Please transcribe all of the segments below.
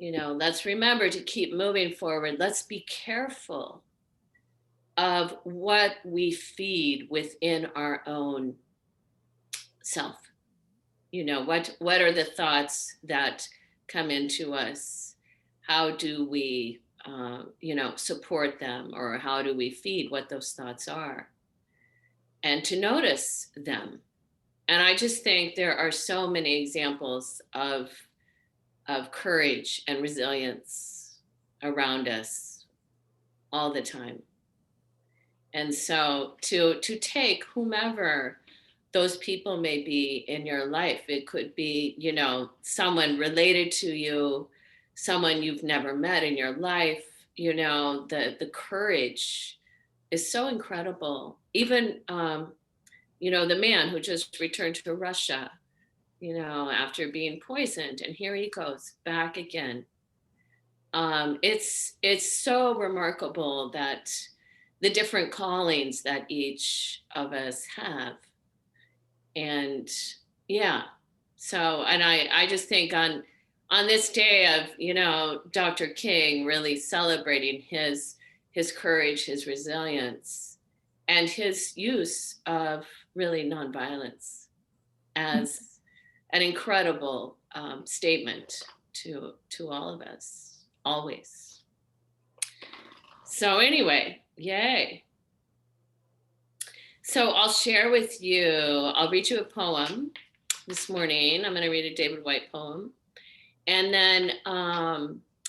let's remember to keep moving forward. Let's be careful of what we feed within our own self. What are the thoughts that come into us? How do we support them, or how do we feed what those thoughts are, and to notice them. And I just think there are so many examples of courage and resilience around us all the time. And so to take whomever those people may be in your life, it could be, someone related to you, someone you've never met in your life, the courage is so incredible. Even, the man who just returned to Russia, after being poisoned, and here he goes back again. It's so remarkable that the different callings that each of us have. And yeah, so, and I just think on this day of, Dr. King really celebrating his courage, his resilience, and his use of really nonviolence as an incredible statement to all of us, always. So anyway, yay. So I'll share with you, I'll read you a poem this morning. I'm going to read a David White poem. And then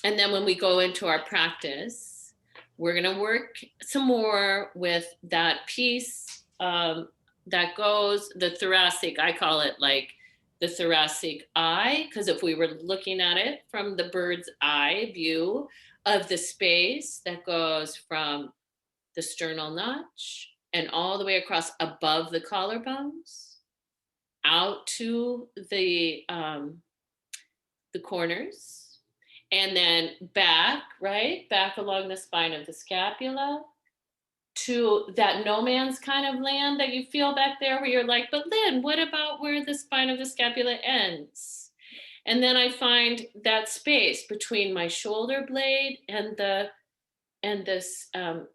when we go into our practice, we're going to work some more with that piece that goes, the thoracic, I call it like the thoracic eye, because if we were looking at it from the bird's eye view of the space that goes from the sternal notch and all the way across above the collarbones, out to the corners, and then back, right? Back along the spine of the scapula to that no man's kind of land that you feel back there where you're like, but Lynn, what about where the spine of the scapula ends? And then I find that space between my shoulder blade and the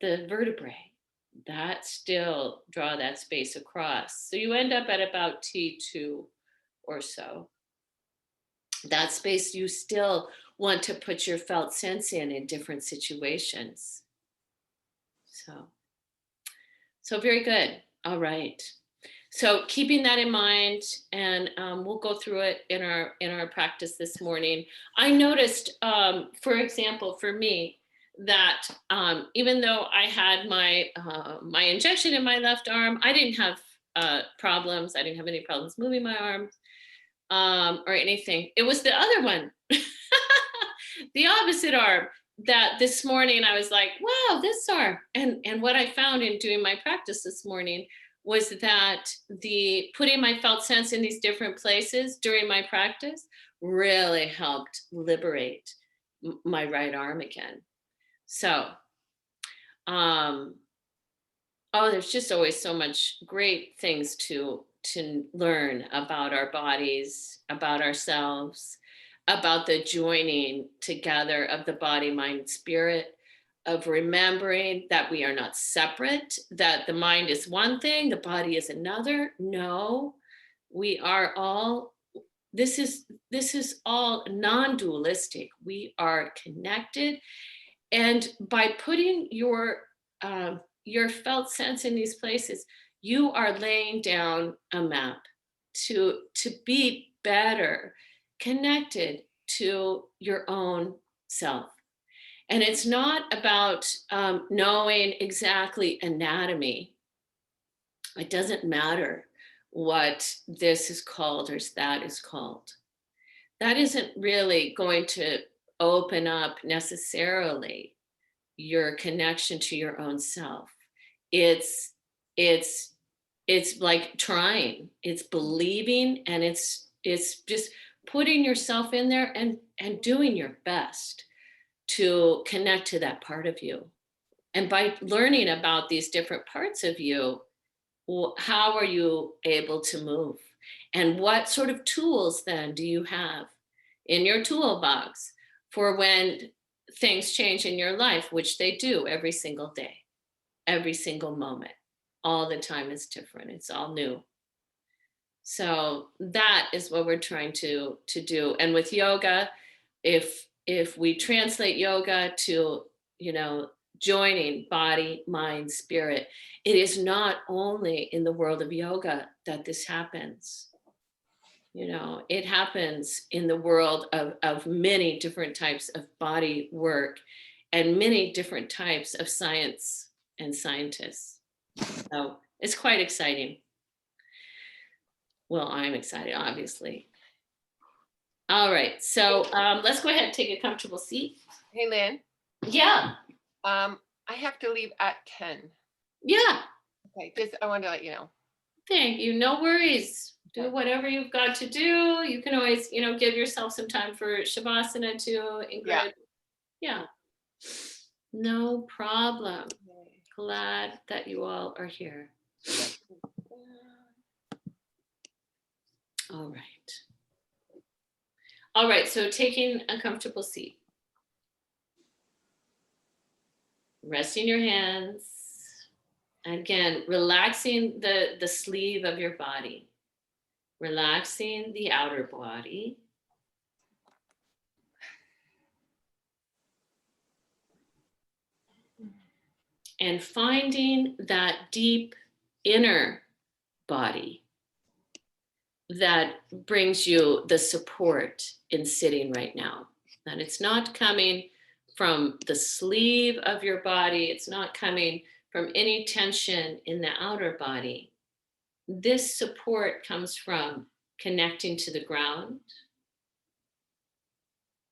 vertebrae. That still draw that space across. So you end up at about T2 or so. That space you still want to put your felt sense in different situations. So very good. All right. So keeping that in mind, and we'll go through it in our practice this morning. I noticed, for example, for me, that even though I had my injection in my left arm, I didn't have problems. I didn't have any problems moving my arms or anything. It was the other one, the opposite arm, that this morning I was like, wow, this arm. And what I found in doing my practice this morning was that the putting my felt sense in these different places during my practice really helped liberate my right arm again. So, there's just always so much great things to learn about our bodies, about ourselves, about the joining together of the body, mind, spirit, of remembering that we are not separate, that the mind is one thing, the body is another. No, we are all, this is all non-dualistic. We are connected. And by putting your felt sense in these places, you are laying down a map to be better connected to your own self. And it's not about knowing exactly anatomy. It doesn't matter what this is called or that is called. That isn't really going to open up necessarily your connection to your own self. It's like trying, it's believing, and it's just putting yourself in there and doing your best to connect to that part of you. And by learning about these different parts of you, how are you able to move? And what sort of tools then do you have in your toolbox for when things change in your life, which they do every single day, every single moment. All the time is different. It's all new. So that is what we're trying to do. And with yoga, if we translate yoga to, you know, joining body, mind, spirit, it is not only in the world of yoga that this happens. You know, it happens in the world of many different types of body work and many different types of science and scientists. So it's quite exciting. Well, I'm excited, obviously. All right, so let's go ahead and take a comfortable seat. Hey, Lynn. Yeah, I have to leave at 10. yeah. Okay, just I wanted to let you know. Thank you. No worries. Do Okay. whatever you've got to do. You can always, you know, give yourself some time for Shavasana too, Ingrid. Yeah. No problem. Okay. Glad that you all are here. All right. All right, so taking a comfortable seat. Resting your hands. Again, relaxing the sleeve of your body. Relaxing the outer body. And finding that deep inner body that brings you the support in sitting right now. That it's not coming from the sleeve of your body, it's not coming from any tension in the outer body. This support comes from connecting to the ground,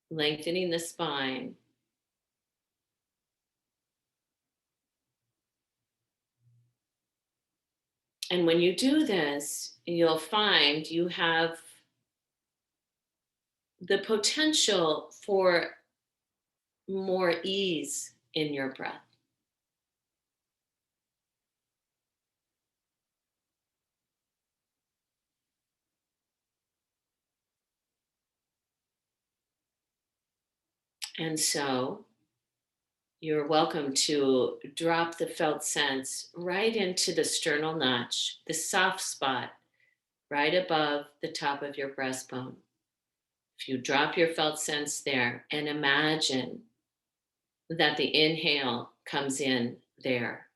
lengthening the spine, and when you do this, you'll find you have the potential for more ease in your breath. And so you're welcome to drop the felt sense right into the sternal notch, the soft spot right above the top of your breastbone. If you drop your felt sense there and imagine that the inhale comes in there.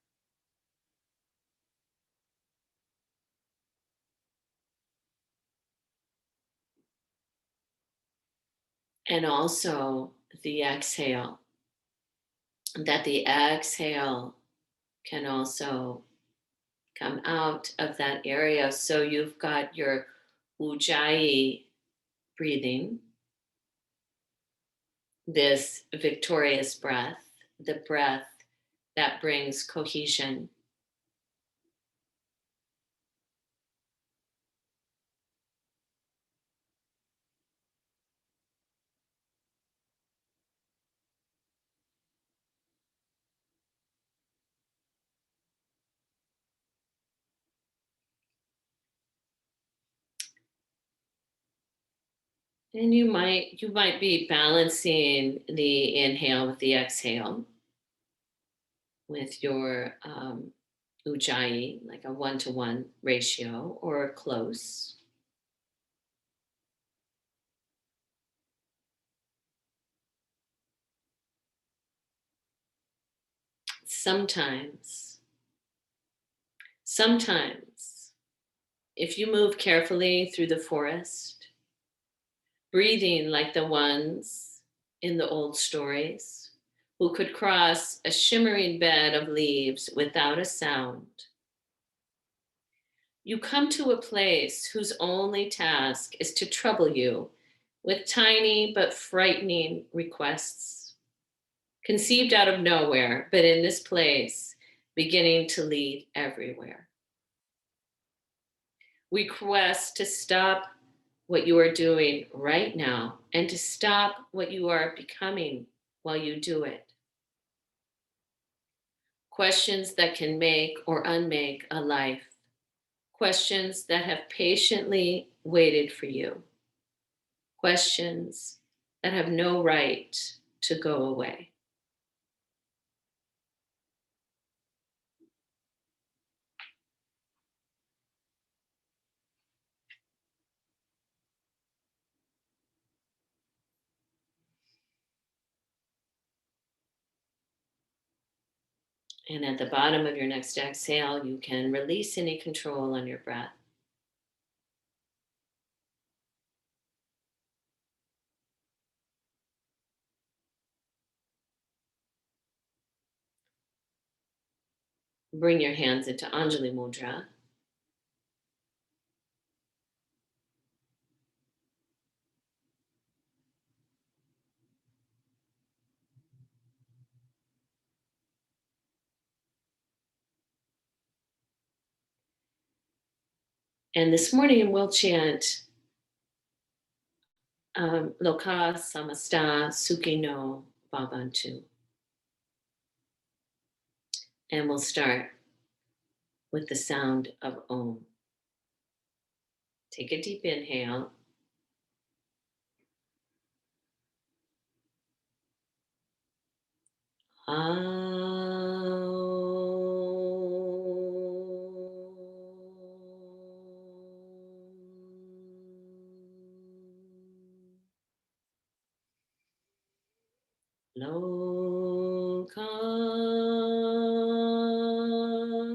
And also the exhale, that the exhale can also come out of that area. So you've got your ujjayi breathing, this victorious breath, the breath that brings cohesion. And you might be balancing the inhale with the exhale with your ujjayi, like a 1-to-1 ratio or close. Sometimes, if you move carefully through the forest, breathing like the ones in the old stories who could cross a shimmering bed of leaves without a sound, you come to a place whose only task is to trouble you with tiny but frightening requests, conceived out of nowhere, but in this place, beginning to lead everywhere. We request to stop what you are doing right now and to stop what you are becoming while you do it. Questions that can make or unmake a life. Questions that have patiently waited for you. Questions that have no right to go away. And at the bottom of your next exhale, you can release any control on your breath. Bring your hands into Anjali Mudra. And this morning we'll chant Loka Samasta Sukhino Bhavantu. And we'll start with the sound of Om. Take a deep inhale. Loka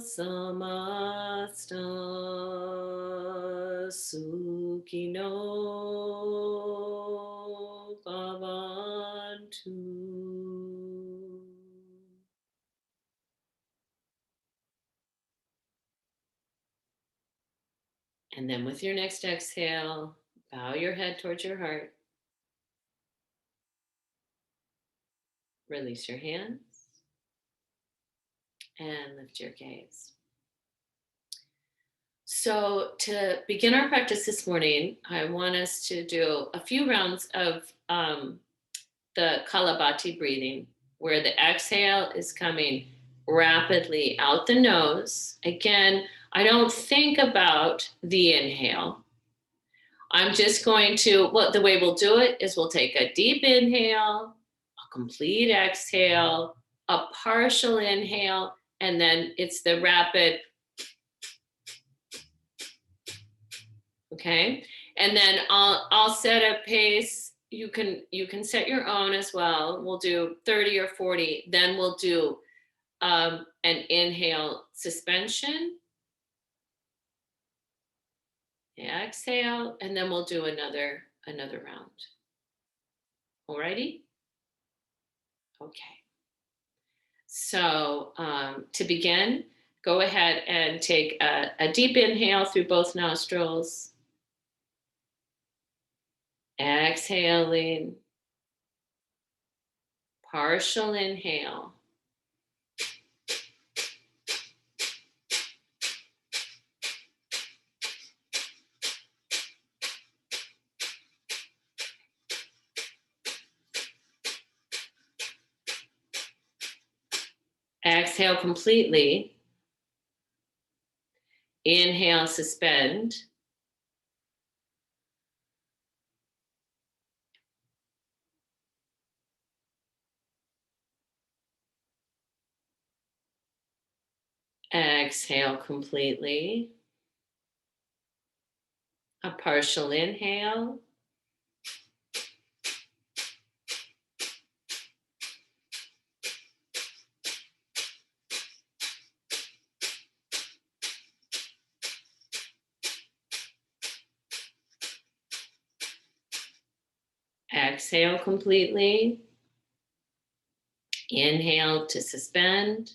samasta sukhino bhavantu. And then with your next exhale, bow your head towards your heart. Release your hands and lift your gaze. So to begin our practice this morning, I want us to do a few rounds of the Kapalabhati breathing, where the exhale is coming rapidly out the nose. Again, I don't think about the inhale. I'm just going to, the way we'll do it is we'll take a deep inhale, a complete exhale, a partial inhale, and then it's the rapid, okay? And then I'll set a pace. You can set your own as well. We'll do 30 or 40. Then we'll do an inhale suspension, exhale, and then we'll do another round. Alrighty? Okay. So to begin, go ahead and take a deep inhale through both nostrils. Exhaling. Partial inhale. Exhale completely. Inhale, suspend. Exhale completely. A partial inhale. Exhale completely. Inhale to suspend.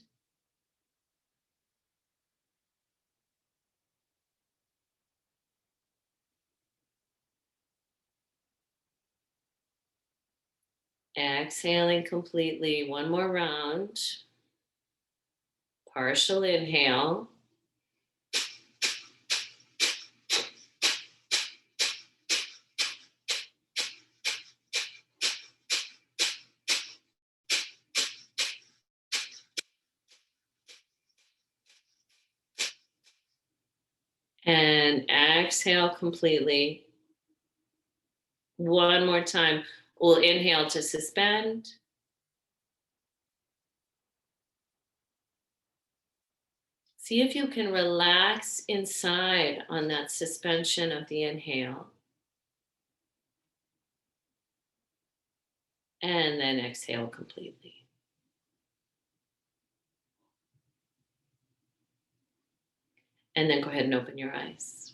Exhaling completely. One more round. Partial inhale. And exhale completely. One more time. We'll inhale to suspend. See if you can relax inside on that suspension of the inhale. And then exhale completely. And then go ahead and open your eyes.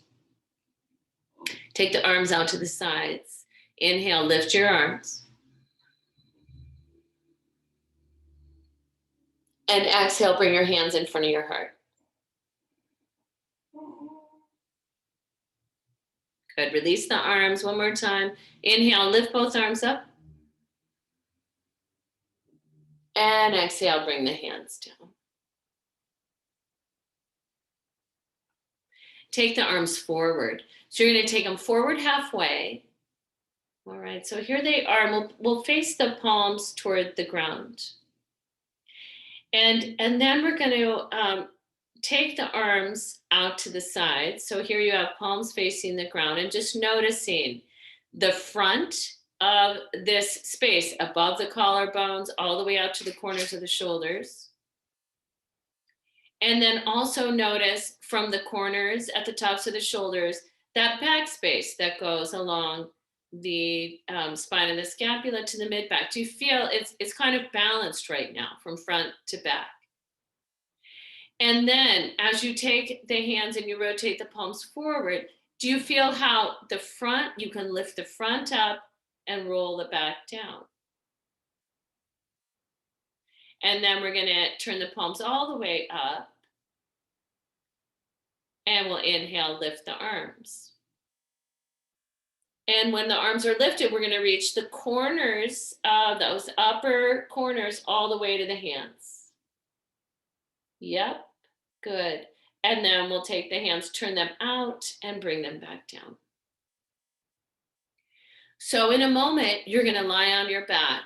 Take the arms out to the sides. Inhale, lift your arms. And exhale, bring your hands in front of your heart. Good. Release the arms one more time. Inhale, lift both arms up. And exhale, bring the hands down. Take the arms forward. So you're going to take them forward halfway. All right, so here they are. We'll face the palms toward the ground. And then we're going to take the arms out to the side. So here you have palms facing the ground and just noticing the front of this space above the collarbones, all the way out to the corners of the shoulders. And then also notice from the corners at the tops of the shoulders, that back space that goes along the spine of the scapula to the mid back. Do you feel it's kind of balanced right now from front to back? And then as you take the hands and you rotate the palms forward, do you feel how the front, you can lift the front up and roll the back down? And then we're going to turn the palms all the way up. And we'll inhale, lift the arms. And when the arms are lifted, we're going to reach the corners, those upper corners, all the way to the hands. Yep, good. And then we'll take the hands, turn them out, and bring them back down. So in a moment, you're going to lie on your back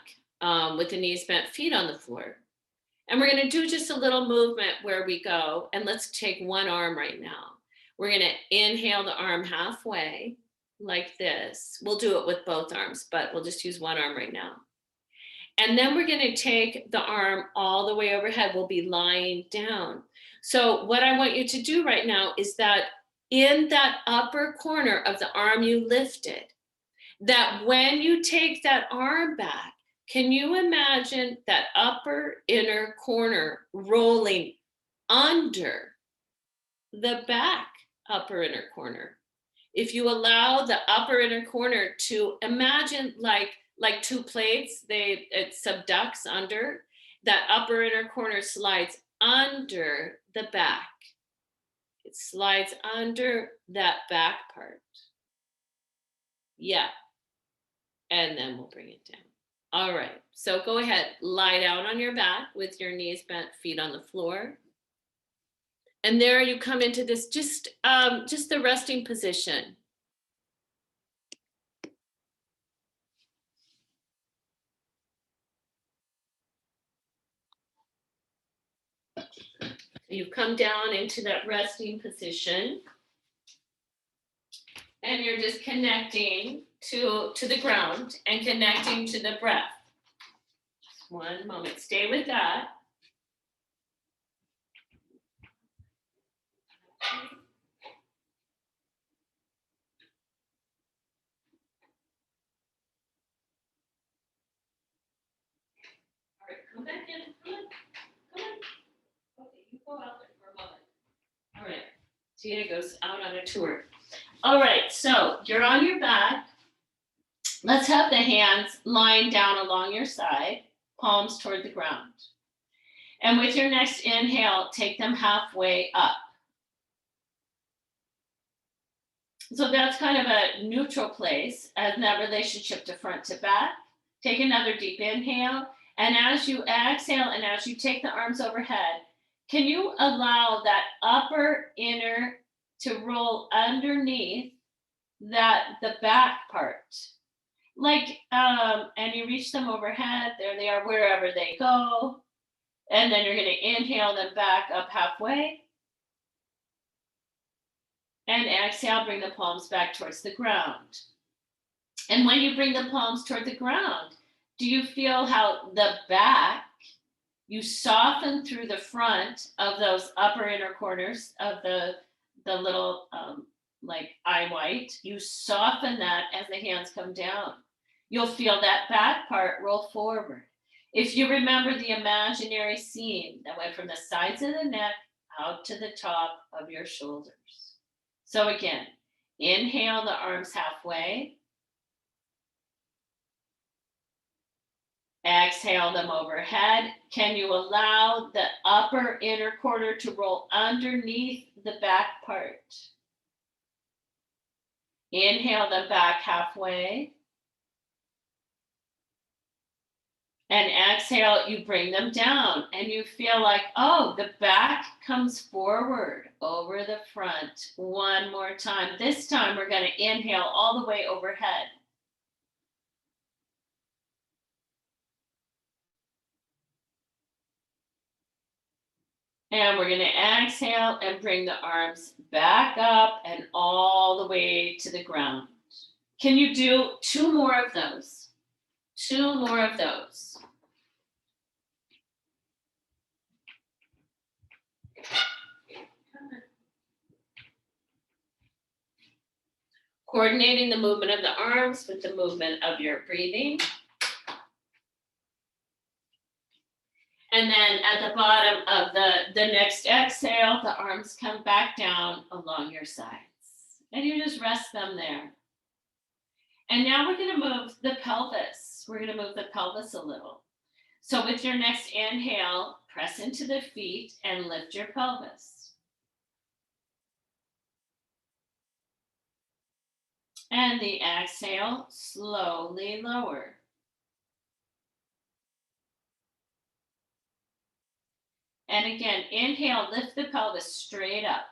with the knees bent, feet on the floor. And we're going to do just a little movement where we go. And let's take one arm right now. We're going to inhale the arm halfway like this. We'll do it with both arms, but we'll just use one arm right now. And then we're going to take the arm all the way overhead. We'll be lying down. So what I want you to do right now is that in that upper corner of the arm you lifted, that when you take that arm back, can you imagine that upper inner corner rolling under the back upper inner corner? If you allow the upper inner corner to imagine like two plates, it subducts under, that upper inner corner slides under the back. It slides under that back part. Yeah. And then we'll bring it down. All right. So go ahead, lie down on your back with your knees bent, feet on the floor. And there you come into this just the resting position. You come down into that resting position. And you're just connecting to the ground and connecting to the breath. Just one moment. Stay with that. All right, come back in. Come on. Okay, you go out there for a moment. All right. Tia goes out on a tour. All right, so you're on your back. Let's have the hands lying down along your side, palms toward the ground. And with your next inhale, take them halfway up. So that's kind of a neutral place in that relationship to front to back. Take another deep inhale. And as you exhale and as you take the arms overhead, can you allow that upper inner to roll underneath the back part? And you reach them overhead, there they are, wherever they go. And then you're going to inhale them back up halfway. And exhale, bring the palms back towards the ground. And when you bring the palms toward the ground, do you feel how the back, you soften through the front of those upper inner corners of the little like eye white, you soften that as the hands come down. You'll feel that back part roll forward. If you remember the imaginary seam that went from the sides of the neck out to the top of your shoulders. So again, inhale the arms halfway. Exhale them overhead. Can you allow the upper inner corner to roll underneath the back part? Inhale them back halfway. And exhale, you bring them down and you feel like, oh, the back comes forward over the front. One more time. This time we're going to inhale all the way overhead. And we're going to exhale and bring the arms back up and all the way to the ground. Can you do 2 more of those? 2 more of those. Coordinating the movement of the arms with the movement of your breathing. And then at the bottom of the next exhale, the arms come back down along your sides. And you just rest them there. And now we're going to move the pelvis. We're going to move the pelvis a little. So with your next inhale, press into the feet and lift your pelvis. And the exhale, slowly lower. And again, inhale, lift the pelvis straight up.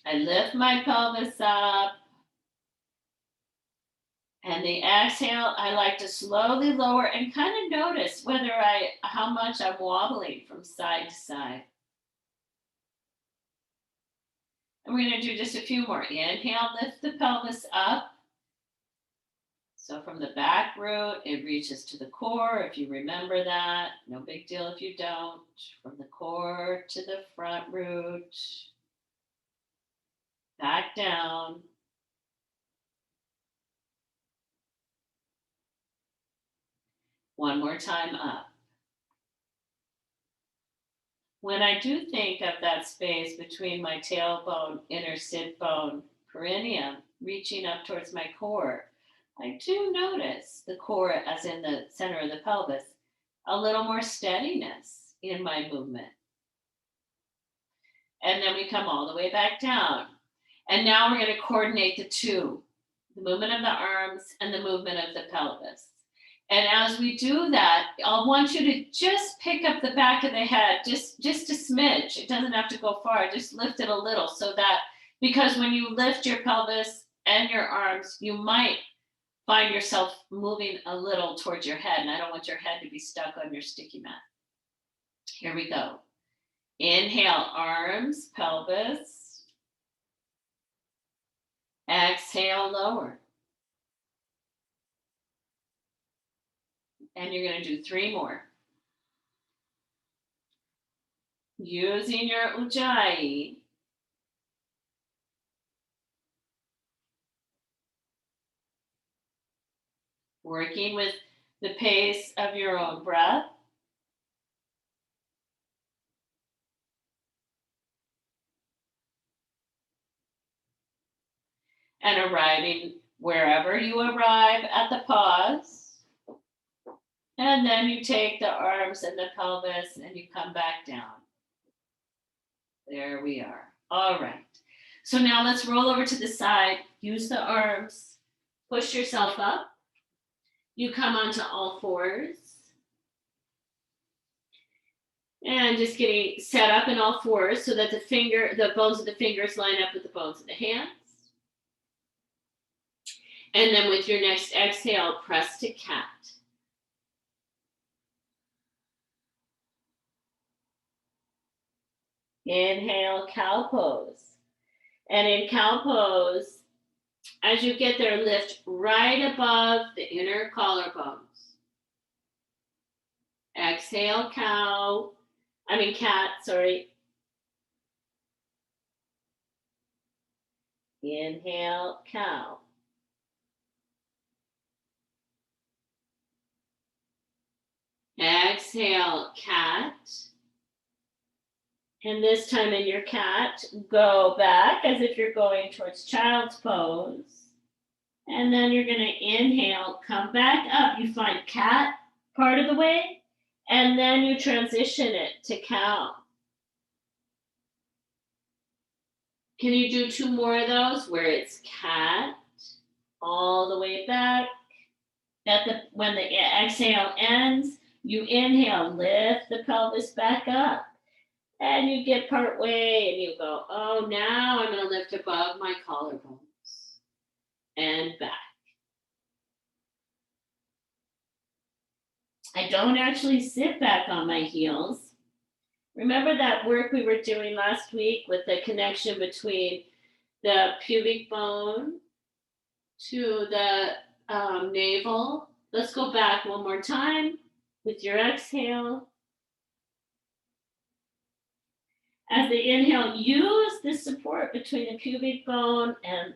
I lift my pelvis up. And the exhale, I like to slowly lower and kind of notice how much I'm wobbling from side to side. And we're going to do just a few more. Inhale, lift the pelvis up. So from the back root, it reaches to the core, if you remember that. No big deal if you don't. From the core to the front root. Back down. One more time up. When I do think of that space between my tailbone, inner sit bone, perineum, reaching up towards my core, I do notice the core, as in the center of the pelvis, a little more steadiness in my movement. And then we come all the way back down. And now we're going to coordinate the two, the movement of the arms and the movement of the pelvis. And as we do that, I'll want you to just pick up the back of the head, just a smidge. It doesn't have to go far, just lift it a little, so that, because when you lift your pelvis and your arms, you might find yourself moving a little towards your head, and I don't want your head to be stuck on your sticky mat. Here we go. Inhale, arms, pelvis. Exhale, lower. And you're going to do 3 more. Using your ujjayi. Working with the pace of your own breath. And arriving wherever you arrive at the pause. And then you take the arms and the pelvis and you come back down. There we are. All right. So now let's roll over to the side. Use the arms. Push yourself up. You come onto all fours. And just getting set up in all fours so that the bones of the fingers line up with the bones of the hands. And then with your next exhale, press to cat. Inhale, cow pose. And in cow pose, As you get there, lift right above the inner collarbones. Exhale, cat, sorry. Inhale, cow. Exhale, cat. And this time in your cat, go back as if you're going towards child's pose. And then you're going to inhale, come back up. You find cat part of the way, and then you transition it to cow. Can you do 2 more of those where it's cat all the way back? When the exhale ends, you inhale, lift the pelvis back up. And you get part way and you go, oh, now I'm going to lift above my collarbones and back. I don't actually sit back on my heels. Remember that work we were doing last week with the connection between the pubic bone to the navel? Let's go back one more time with your exhale. As the inhale, use the support between the pubic bone and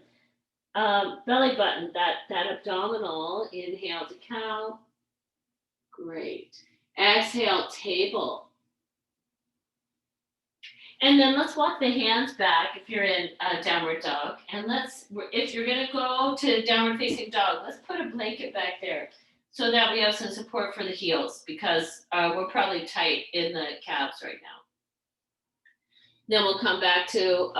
belly button, that abdominal. Inhale to cow. Great. Exhale, table. And then let's walk the hands back if you're in downward dog. And if you're going to go to downward facing dog, let's put a blanket back there so that we have some support for the heels, because we're probably tight in the calves right now. Then we'll come back to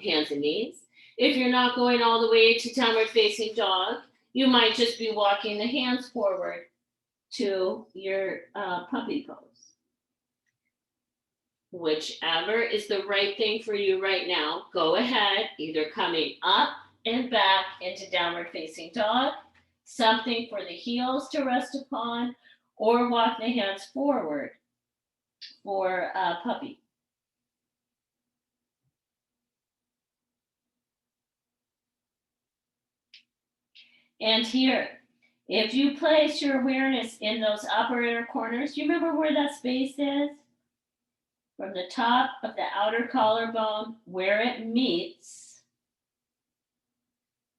hands and knees. If you're not going all the way to downward facing dog, you might just be walking the hands forward to your puppy pose. Whichever is the right thing for you right now, go ahead, either coming up and back into downward facing dog, something for the heels to rest upon, or walk the hands forward for puppy. And here, if you place your awareness in those upper inner corners, you remember where that space is? From the top of the outer collarbone, where it meets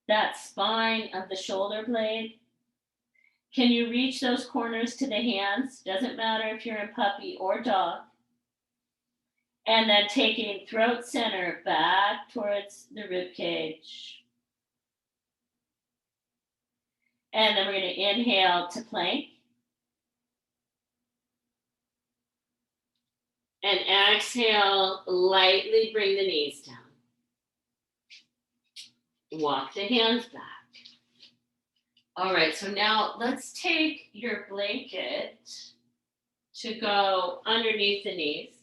that spine of the shoulder blade. Can you reach those corners to the hands? Doesn't matter if you're in puppy or dog. And then taking throat center back towards the rib cage. And then we're going to inhale to plank. And exhale, lightly bring the knees down. Walk the hands back. All right, so now let's take your blanket to go underneath the knees.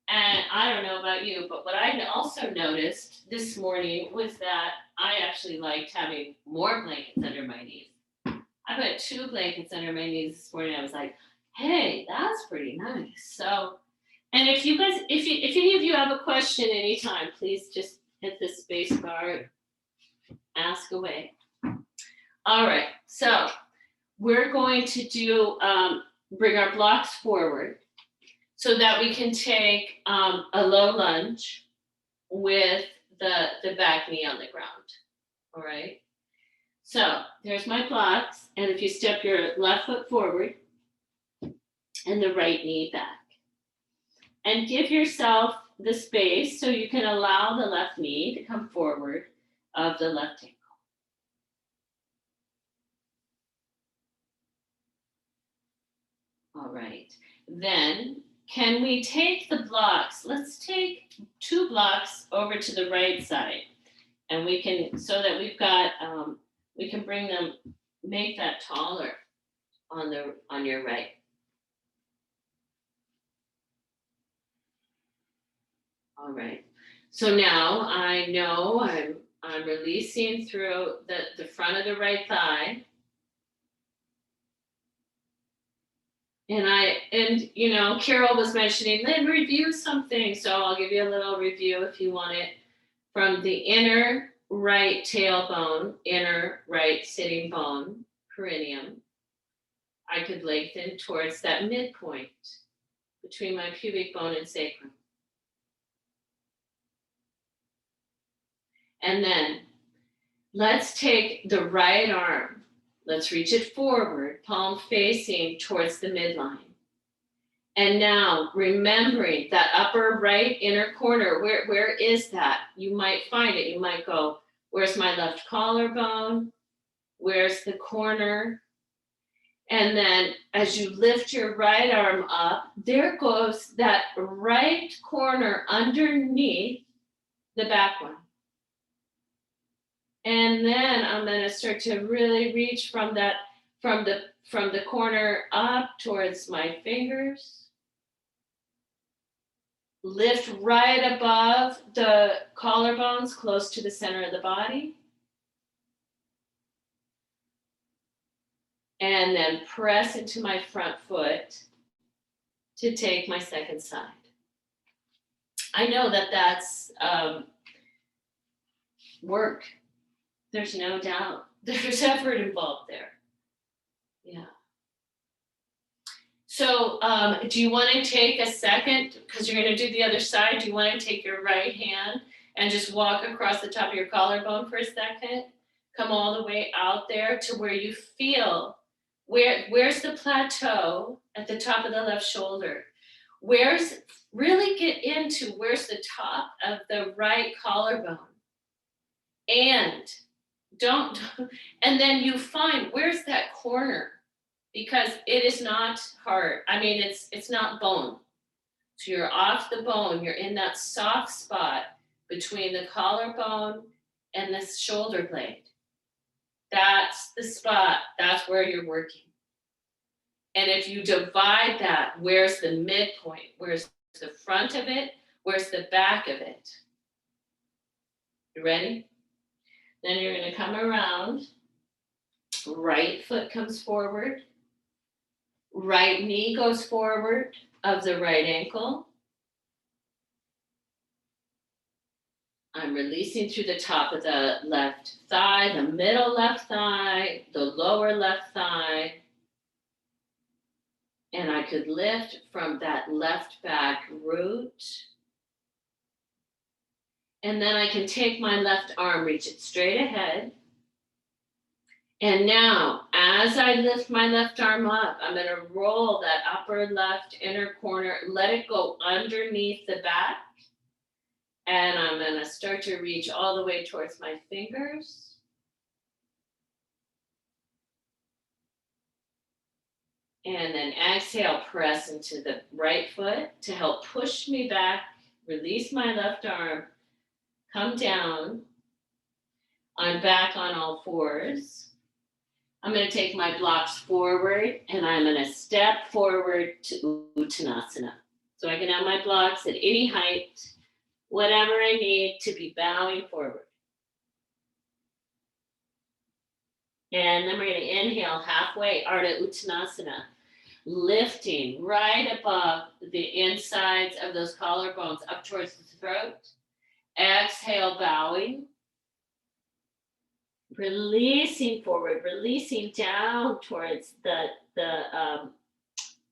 And I don't know about you, but what I also noticed this morning was that I actually liked having more blankets under my knees. I put 2 blankets under my knees this morning. I was like, hey, that's pretty nice. So, and if any of you have a question anytime, please just hit the space bar, ask away. All right, so we're going to do bring our blocks forward so that we can take a low lunge with the back knee on the ground. All right. So there's my blocks, and if you step your left foot forward and the right knee back, and give yourself the space so you can allow the left knee to come forward of the left ankle. All right, then can we take the blocks? Let's take 2 blocks over to the right side, and we can, so that we've got, we can bring them, make that taller on your right. All right, so now I know I'm releasing through the front of the right thigh. And you know, Carol was mentioning, Lynn, review something. So I'll give you a little review if you want it. From the inner right tailbone, inner right sitting bone, perineum. I could lengthen towards that midpoint between my pubic bone and sacrum. And then let's take the right arm. Let's reach it forward, palm facing towards the midline. And now remembering that upper right inner corner, where is that? You might find it. You might go, where's my left collarbone? Where's the corner? And then as you lift your right arm up, there goes that right corner underneath the back one. And then I'm going to start to really reach from the corner up towards my fingers. Lift right above the collarbones, close to the center of the body. And then press into my front foot to take my second side. I know that that's work. There's no doubt. There's effort involved there. Yeah. So do you want to take a second, because you're going to do the other side, do you want to take your right hand and just walk across the top of your collarbone for a second? Come all the way out there to where you feel, where's the plateau at the top of the left shoulder? Really get into where's the top of the right collarbone. And then you find where's that corner, because it is not hard. I mean, it's not bone. So you're off the bone. You're in that soft spot between the collarbone and the shoulder blade. That's the spot. That's where you're working. And if you divide that, where's the midpoint? Where's the front of it? Where's the back of it? You ready? Then you're going to come around. Right foot comes forward. Right knee goes forward of the right ankle. I'm releasing through the top of the left thigh, the middle left thigh, the lower left thigh. And I could lift from that left back root. And then I can take my left arm, reach it straight ahead. And now, as I lift my left arm up, I'm going to roll that upper left inner corner, let it go underneath the back. And I'm going to start to reach all the way towards my fingers. And then exhale, press into the right foot to help push me back, release my left arm, come down. I'm back on all fours. I'm going to take my blocks forward and I'm going to step forward to Uttanasana. So I can have my blocks at any height, whatever I need to be bowing forward. And then we're going to inhale halfway, Ardha Uttanasana, lifting right above the insides of those collarbones up towards the throat. Exhale, bowing. Releasing forward, releasing down towards the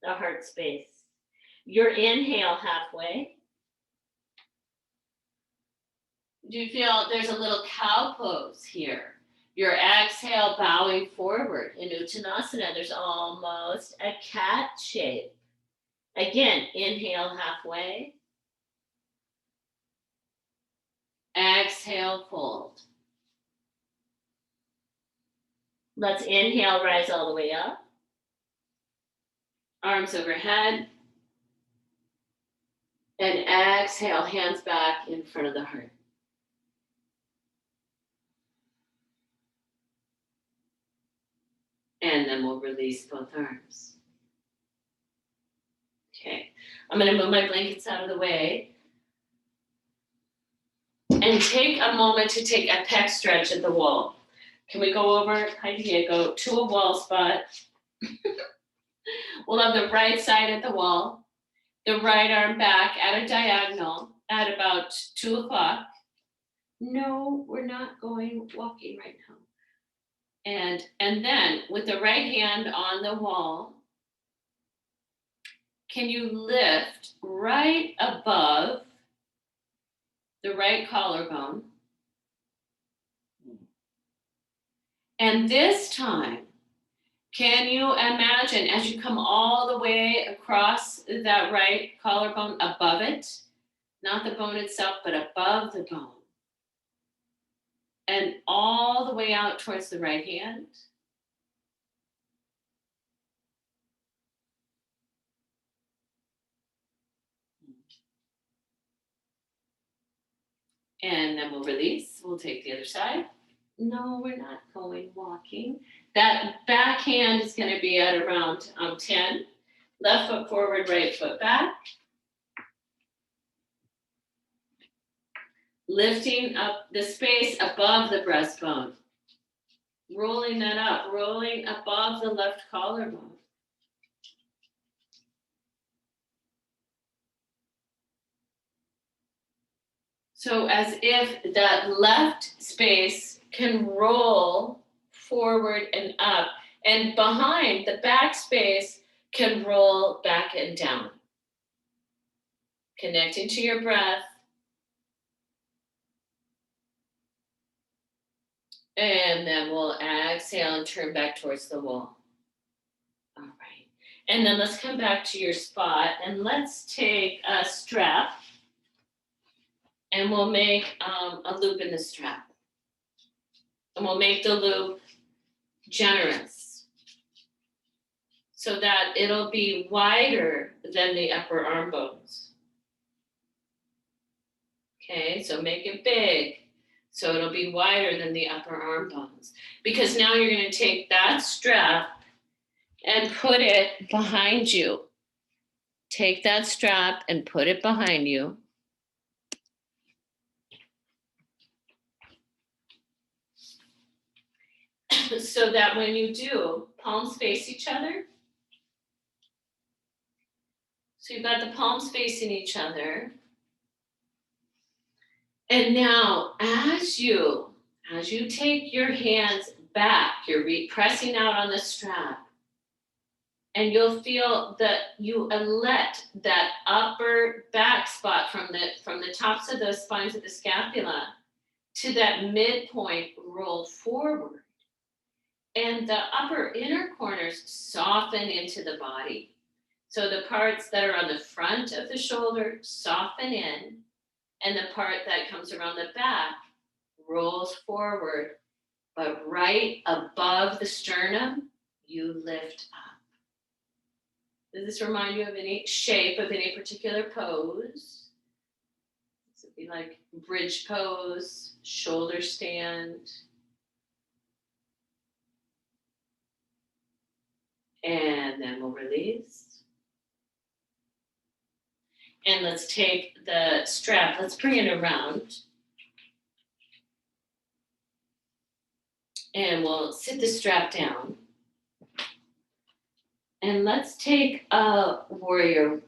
heart space. Your inhale halfway. Do you feel there's a little cow pose here? Your exhale, bowing forward. In Uttanasana, there's almost a cat shape. Again, inhale halfway. Exhale, fold. Let's inhale, rise all the way up. Arms overhead. And exhale, hands back in front of the heart. And then we'll release both arms. Okay, I'm going to move my blankets out of the way. And take a moment to take a pec stretch at the wall. Can we go over, hi Diego, to a wall spot. We'll have the right side at the wall, the right arm back at a diagonal at about 2 o'clock. No, we're not going walking right now. And then with the right hand on the wall, can you lift right above the right collarbone? And this time, can you imagine as you come all the way across that right collarbone, above it, not the bone itself, but above the bone, and all the way out towards the right hand? And then we'll release. We'll take the other side. No, we're not going walking. That back hand is going to be at around 10. Left foot forward, right foot back. Lifting up the space above the breastbone. Rolling that up, rolling above the left collarbone. So as if that left space can roll forward and up, and behind the back space can roll back and down. Connecting to your breath. And then we'll exhale and turn back towards the wall. All right. And then let's come back to your spot and let's take a strap and we'll make a loop in the strap. And we'll make the loop generous so that it'll be wider than the upper arm bones. Okay, so make it big so it'll be wider than the upper arm bones. Because now you're going to take that strap and put it behind you. Take that strap and put it behind you. So that when you do, palms face each other. So you've got the palms facing each other. And now as you take your hands back, you're pressing out on the strap. And you'll feel that you let that upper back spot from the tops of those spines of the scapula to that midpoint roll forward. And the upper inner corners soften into the body. So the parts that are on the front of the shoulder soften in, and the part that comes around the back rolls forward. But right above the sternum, you lift up. Does this remind you of any shape of any particular pose? This would be like bridge pose, shoulder stand. And then we'll release. And let's take the strap, let's bring it around. And we'll sit the strap down. And let's take a warrior.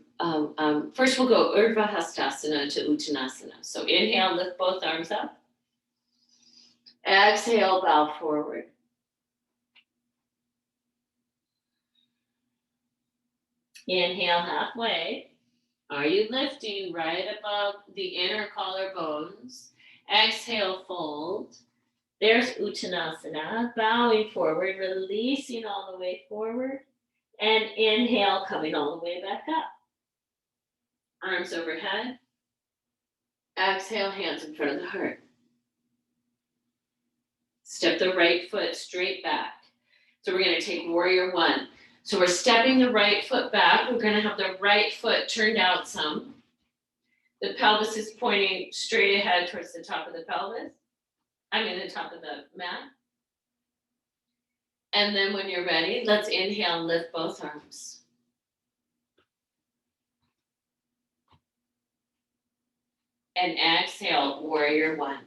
First, we'll go Urdhva Hastasana to Uttanasana. So inhale, lift both arms up. Exhale, bow forward. Inhale halfway. Are you lifting right above the inner collarbones? Exhale, fold. There's Uttanasana, bowing forward, releasing all the way forward. And inhale, coming all the way back up. Arms overhead. Exhale, hands in front of the heart. Step the right foot straight back. So we're going to take warrior one. So we're stepping the right foot back. We're going to have the right foot turned out some. The pelvis is pointing straight ahead towards the top of the pelvis. The top of the mat. And then when you're ready, let's inhale and lift both arms. And exhale, warrior one.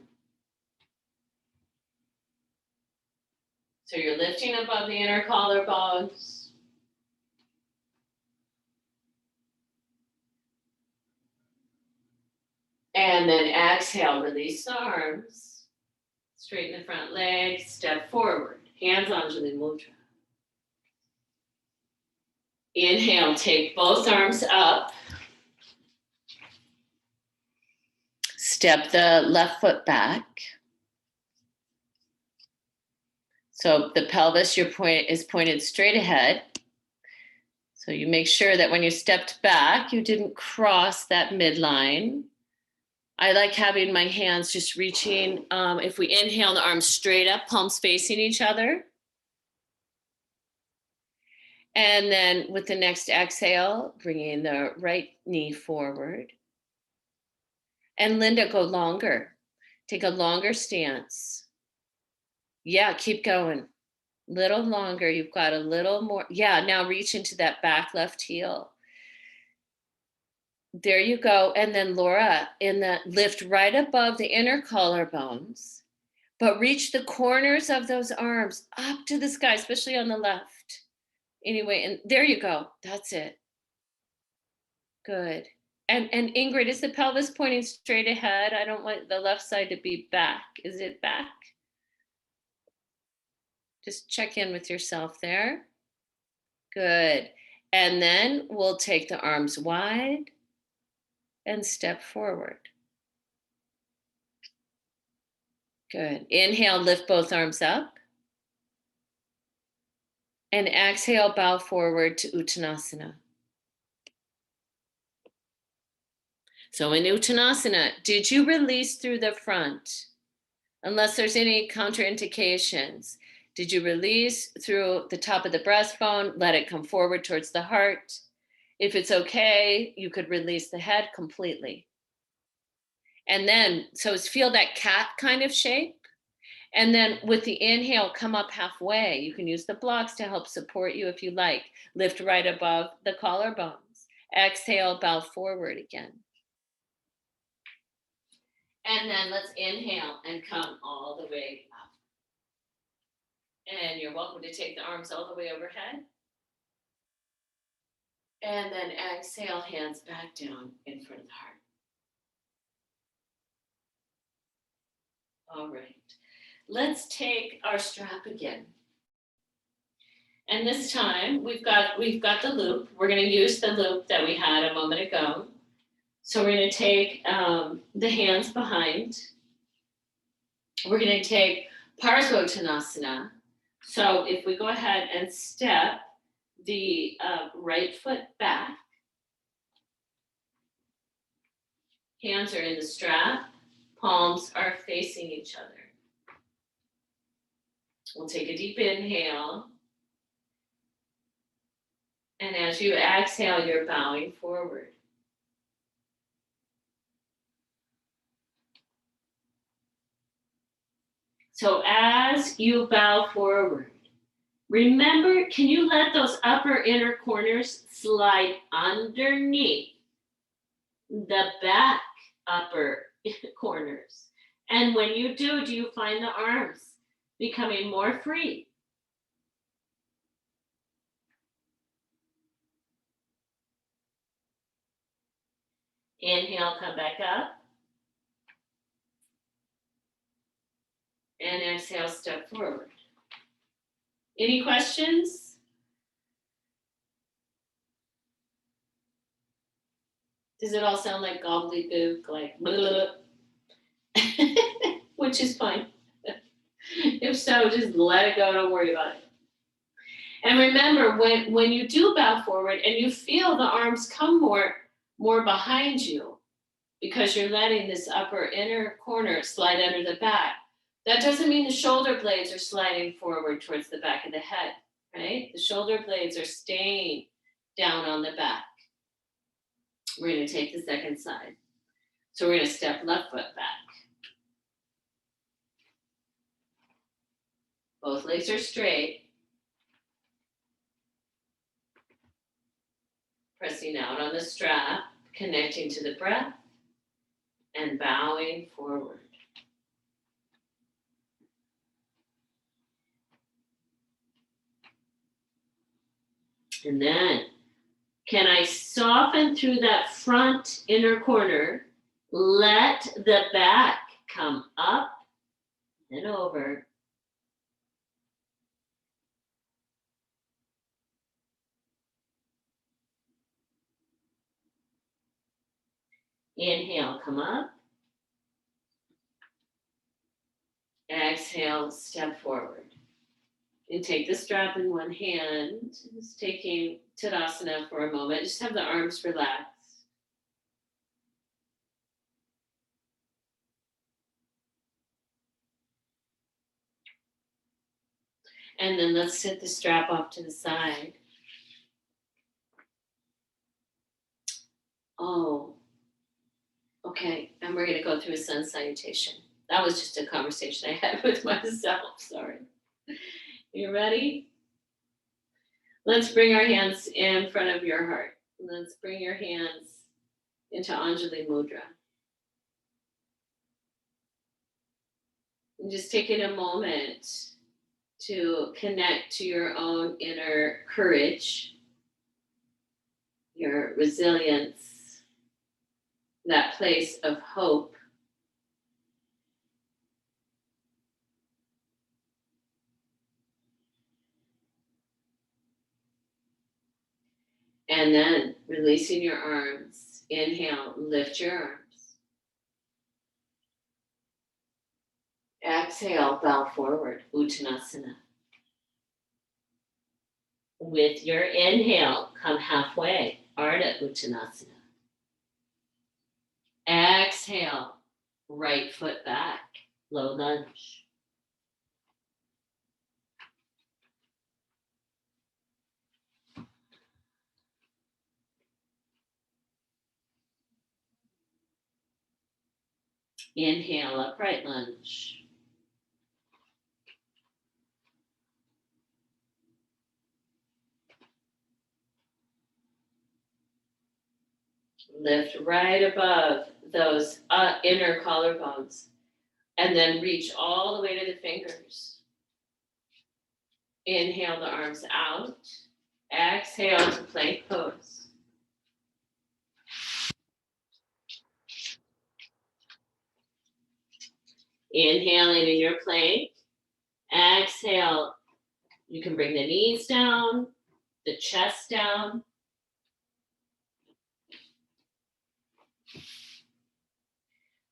So you're lifting above the inner collarbones. And then exhale, release the arms. Straighten the front leg, step forward. Hands on Anjali Mudra. Inhale, take both arms up. Step the left foot back. So the pelvis is pointed straight ahead. So you make sure that when you stepped back, you didn't cross that midline. I like having my hands just reaching. If we inhale, the arms straight up, palms facing each other. And then with the next exhale, bringing the right knee forward. And Linda, go longer. Take a longer stance. Yeah, keep going. Little longer. You've got a little more. Yeah, now reach into that back left heel. There you go. And then Laura, lift right above the inner collarbones, but reach the corners of those arms up to the sky, especially on the left. Anyway, and there you go. That's it. Good. And Ingrid, is the pelvis pointing straight ahead? I don't want the left side to be back. Is it back? Just check in with yourself there. Good. And then we'll take the arms wide and step forward. Good. Inhale, lift both arms up. And exhale, bow forward to Uttanasana. So in Uttanasana, did you release through the front? Unless there's any contraindications. Did you release through the top of the breastbone? Let it come forward towards the heart. If it's okay, you could release the head completely. And then, so feel that cat kind of shape. And then with the inhale, come up halfway. You can use the blocks to help support you if you like. Lift right above the collarbones. Exhale, bow forward again. And then let's inhale and come all the way up. And you're welcome to take the arms all the way overhead. And then exhale, hands back down in front of the heart. All right. Let's take our strap again. And this time we've got the loop. We're going to use the loop that we had a moment ago. So we're going to take the hands behind. We're going to take Parsvottanasana. So if we go ahead and step the right foot back, hands are in the strap, palms are facing each other. We'll take a deep inhale. And as you exhale, you're bowing forward. So as you bow forward, remember, can you let those upper inner corners slide underneath the back upper corners? And when you do you find the arms becoming more free? Inhale, come back up. And exhale, step forward. Any questions? Does it all sound like gobbledygook, like blah, which is fine. If so, just let it go, don't worry about it. And remember, when you do bow forward and you feel the arms come more behind you because you're letting this upper inner corner slide under the back, that doesn't mean the shoulder blades are sliding forward towards the back of the head, right? The shoulder blades are staying down on the back. We're going to take the second side. So we're going to step left foot back. Both legs are straight. Pressing out on the strap, connecting to the breath, and bowing forward. And then, can I soften through that front inner corner Let the back come up and over. Inhale, come up. Exhale, step forward. And take the strap in one hand. Just taking Tadasana for a moment. Just have the arms relaxed. And then let's sit the strap off to the side. Oh, okay. And we're going to go through a sun salutation. That was just a conversation I had with myself. Sorry. You ready? Let's bring our hands in front of your heart. Let's bring your hands into Anjali Mudra. And just taking a moment to connect to your own inner courage, your resilience, that place of hope. And then releasing your arms. Inhale, lift your arms. Exhale, bow forward, Uttanasana. With your inhale, come halfway, Ardha Uttanasana. Exhale, right foot back, low lunge. Inhale, upright lunge. Lift right above those inner collarbones. And then reach all the way to the fingers. Inhale the arms out. Exhale to plank pose. Inhaling in your plank. Exhale. You can bring the knees down, the chest down.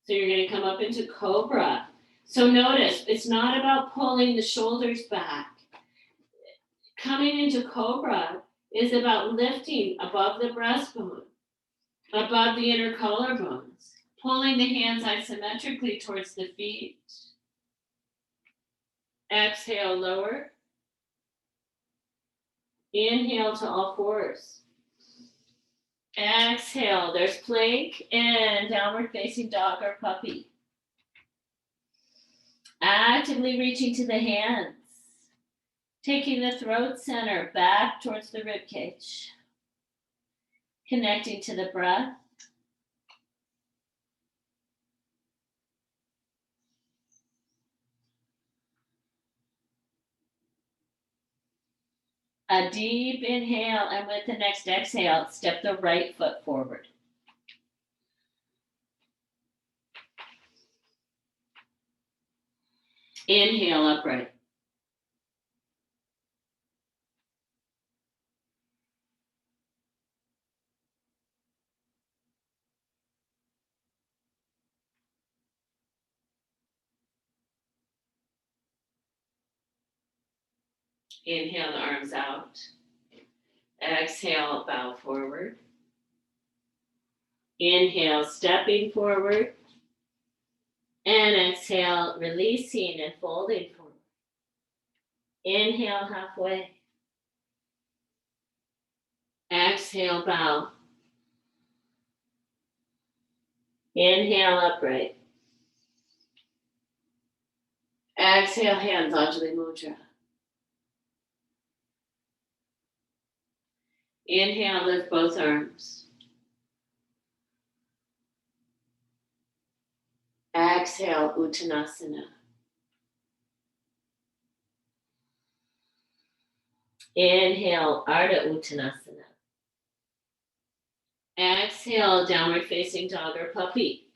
So you're going to come up into Cobra. So notice, it's not about pulling the shoulders back. Coming into Cobra is about lifting above the breastbone, above the inner collarbones, pulling the hands isometrically towards the feet. Exhale, lower. Inhale to all fours. Exhale, there's plank and downward facing dog or puppy. Actively reaching to the hands. Taking the throat center back towards the rib cage. Connecting to the breath. A deep inhale, and with the next exhale, step the right foot forward. Inhale, upright. Inhale the arms out. Exhale, bow forward. Inhale, stepping forward. And exhale, releasing and folding forward. Inhale, halfway. Exhale, bow. Inhale, upright. Exhale, hands, Anjali Mudra. Inhale, lift both arms. Exhale, Uttanasana. Inhale, Ardha Uttanasana. Exhale, downward facing dog or puppy.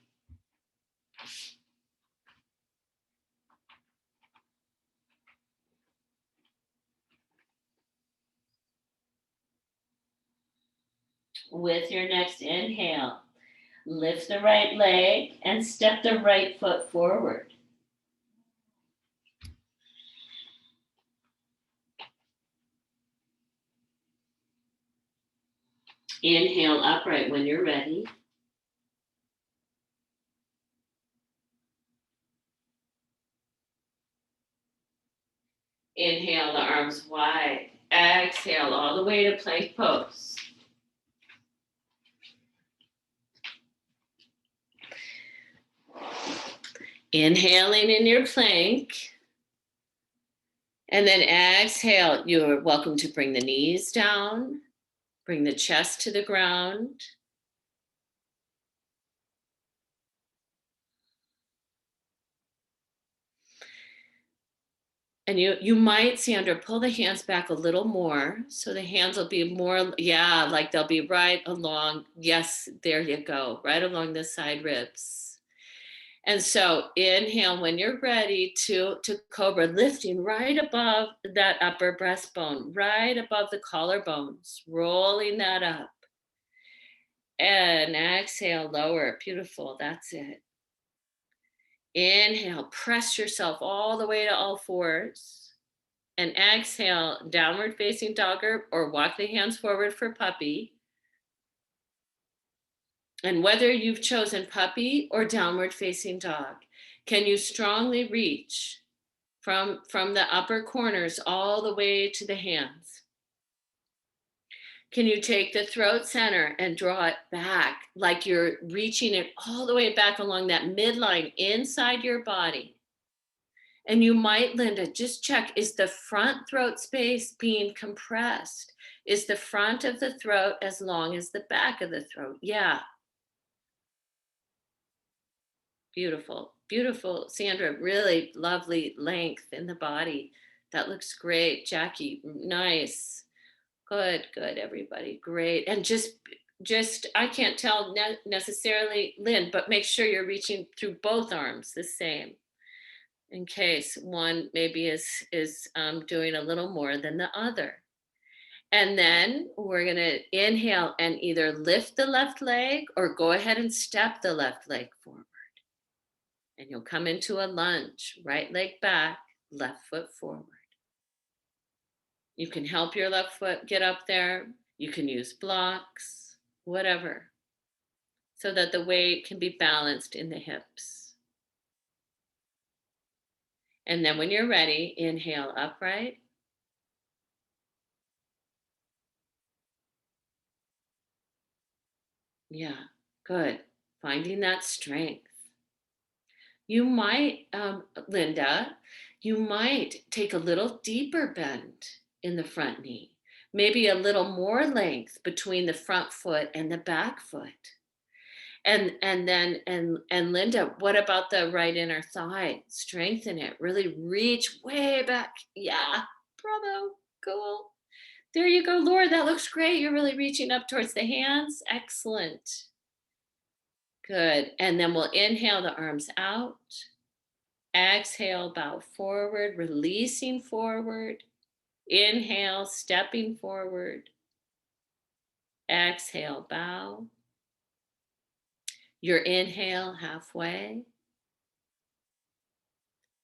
With your next inhale, lift the right leg and step the right foot forward. Inhale upright when you're ready. Inhale the arms wide. Exhale all the way to plank pose. Inhaling in your plank. And then exhale, you're welcome to bring the knees down, bring the chest to the ground. And you might, Sandra, pull the hands back a little more. So the hands will be more, yeah, like they'll be right along. Yes, there you go, right along the side ribs. And so inhale when you're ready to cobra, lifting right above that upper breastbone, right above the collarbones, rolling that up. And exhale, lower. Beautiful. That's it. Inhale, press yourself all the way to all fours. And exhale, downward facing dog or walk the hands forward for puppy. And whether you've chosen puppy or downward facing dog, can you strongly reach from the upper corners all the way to the hands? Can you take the throat center and draw it back like you're reaching it all the way back along that midline inside your body? And you might, Linda, just check, is the front throat space being compressed? Is the front of the throat as long as the back of the throat? Yeah. Beautiful, beautiful. Sandra, really lovely length in the body. That looks great. Jackie, nice. Good, everybody. Great. And just I can't tell necessarily, Lynn, but make sure you're reaching through both arms the same, in case one maybe is doing a little more than the other. And then we're going to inhale and either lift the left leg or go ahead and step the left leg forward. And you'll come into a lunge, right leg back, left foot forward. You can help your left foot get up there. You can use blocks, whatever, so that the weight can be balanced in the hips. And then when you're ready, inhale upright. Yeah, good. Finding that strength. You might, Linda, you might take a little deeper bend in the front knee, maybe a little more length between the front foot and the back foot. And then Linda, what about the right inner thigh? Strengthen it. Really reach way back. Yeah, bravo. Cool. There you go, Laura. That looks great. You're really reaching up towards the hands. Excellent. Good. And then we'll inhale the arms out. Exhale, bow forward, releasing forward. Inhale, stepping forward. Exhale, bow. Your inhale, halfway.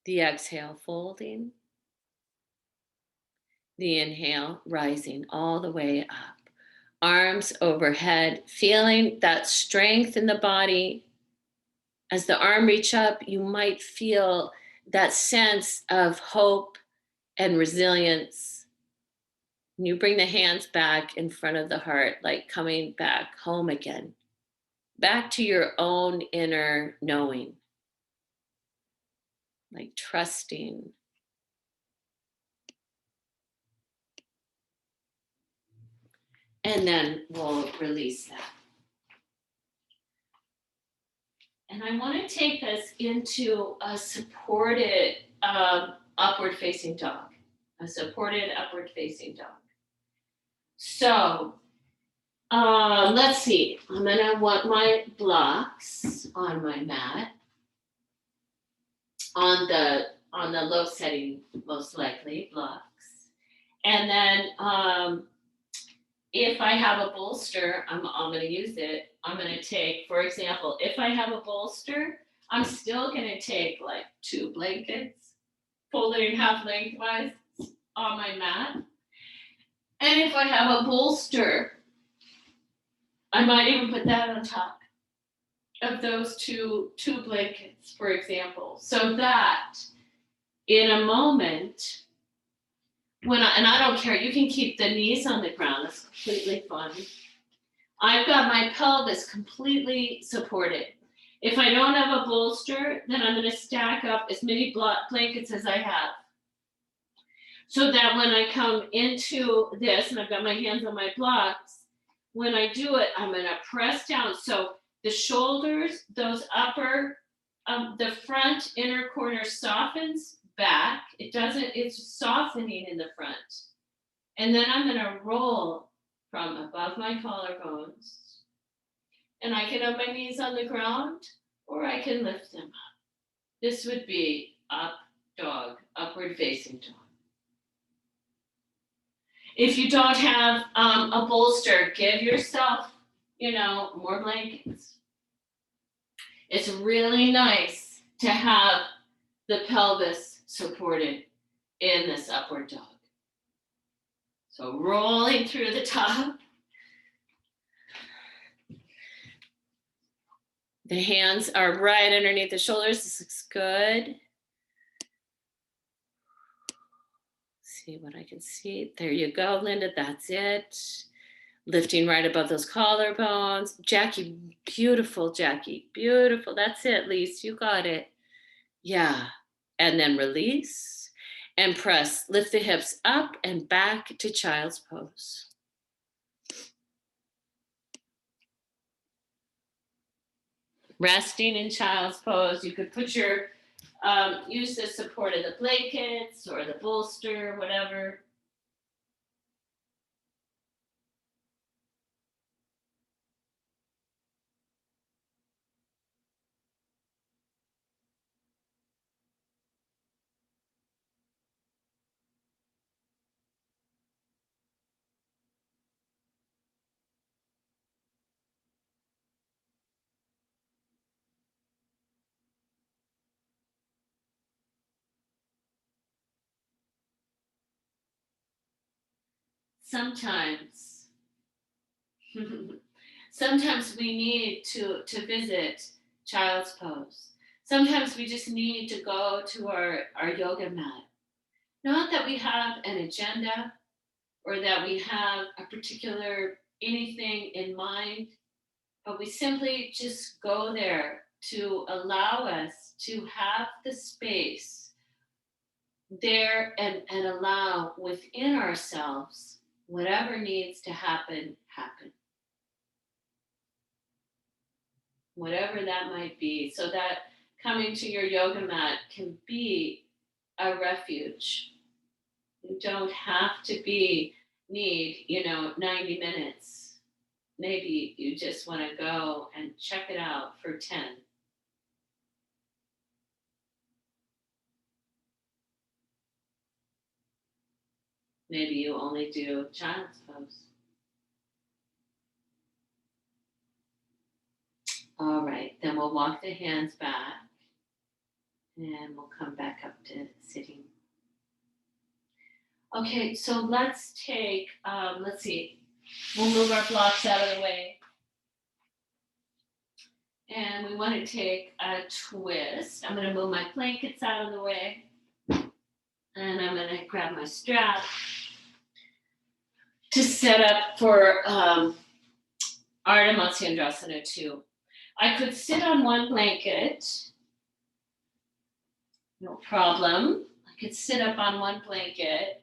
The exhale, folding. The inhale, rising all the way up. Arms overhead, feeling that strength in the body. As the arm reach up, you might feel that sense of hope and resilience. And you bring the hands back in front of the heart, like coming back home again, back to your own inner knowing, like trusting. And then we'll release that. And I want to take us into a supported upward facing dog, a supported upward facing dog. So let's see, I'm gonna want my blocks on my mat on the low setting, most likely blocks. And then if I have a bolster, I'm going to use it. I'm going to take, for example, if I have a bolster, I'm still going to take like 2 blankets, fold it in half lengthwise on my mat. And if I have a bolster, I might even put that on top of those two blankets, for example, so that in a moment, and I don't care, you can keep the knees on the ground, that's completely fine. I've got my pelvis completely supported. If I don't have a bolster, then I'm going to stack up as many blankets as I have. So that when I come into this, and I've got my hands on my blocks, when I do it, I'm going to press down. So the shoulders, those upper, the front inner corner softens back. It's softening in the front. And then I'm going to roll from above my collarbones. And I can have my knees on the ground, or I can lift them up. This would be up dog, upward facing dog. If you don't have a bolster, give yourself, more blankets. It's really nice to have the pelvis supported in this upward dog. So rolling through the top. The hands are right underneath the shoulders. This looks good. See what I can see. There you go, Linda. That's it. Lifting right above those collarbones. Jackie, beautiful, Jackie. Beautiful. That's it, Lise. You got it. Yeah. And then release and press. Lift the hips up and back to child's pose. Resting in child's pose. You could put your, use the support of the blankets or the bolster, whatever. Sometimes we need to visit child's pose. Sometimes we just need to go to our yoga mat. Not that we have an agenda or that we have a particular anything in mind, but we simply just go there to allow us to have the space there and allow within ourselves whatever needs to happen. Whatever that might be, so that coming to your yoga mat can be a refuge. You don't have to need 90 minutes. Maybe you just want to go and check it out for 10. Maybe you only do child's pose. All right, then we'll walk the hands back and we'll come back up to sitting. Okay, so let's take, let's see, we'll move our blocks out of the way. And we want to take a twist. I'm going to move my blankets out of the way. And I'm going to grab my strap to set up for Ardha Matsyendrasana 2. I could sit on one blanket, no problem. I could sit up on one blanket,